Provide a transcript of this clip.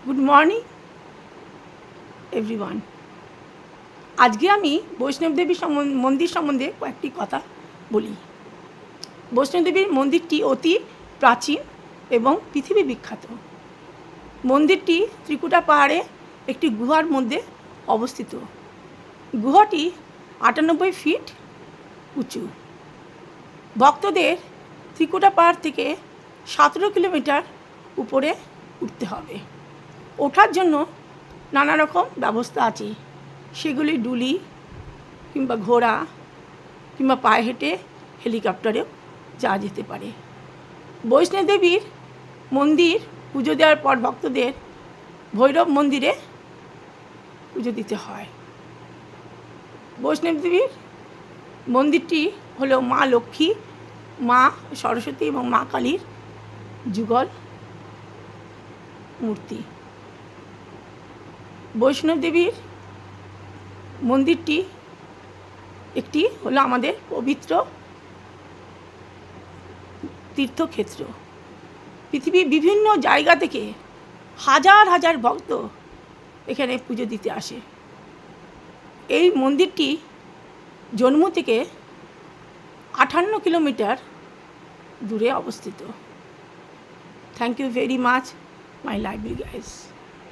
Good morning everyone. আজকে আমি বৈষ্ণব দেবী মন্দির সম্বন্ধে কয়েকটি কথা বলি। বৈষ্ণব দেবীর মন্দিরটি অতি প্রাচীন এবং পৃথিবী বিখ্যাত। মন্দিরটি ত্রিকুটা পাহাড়ে একটি গুহার মধ্যে অবস্থিত। গুহাটি 98 ফিট উঁচু। ভক্তদের ত্রিকুটা পাহাড় থেকে 17 কিলোমিটার উপরে উঠতে হবে। ওঠার জন্য নানা রকম ব্যবস্থা আছে, সেগুলি ডুলি কিংবা ঘোড়া কিংবা পায়ে হেঁটে হেলিকপ্টারেও যাওয়া যেতে পারে। বৈষ্ণব দেবীর মন্দির পুজো দেওয়ার পর ভক্তদের ভৈরব মন্দিরে পুজো দিতে হয়। বৈষ্ণব দেবীর মন্দিরটি হলো মা লক্ষ্মী, মা সরস্বতী এবং মা কালীর যুগল মূর্তি। বৈষ্ণব দেবীর মন্দিরটি একটি হলো আমাদের পবিত্র তীর্থক্ষেত্র। পৃথিবীর বিভিন্ন জায়গা থেকে হাজার হাজার ভক্ত এখানে পুজো দিতে আসে। এই মন্দিরটি জম্মু থেকে 58 কিলোমিটার দূরে অবস্থিত। Thank you very much my library guys.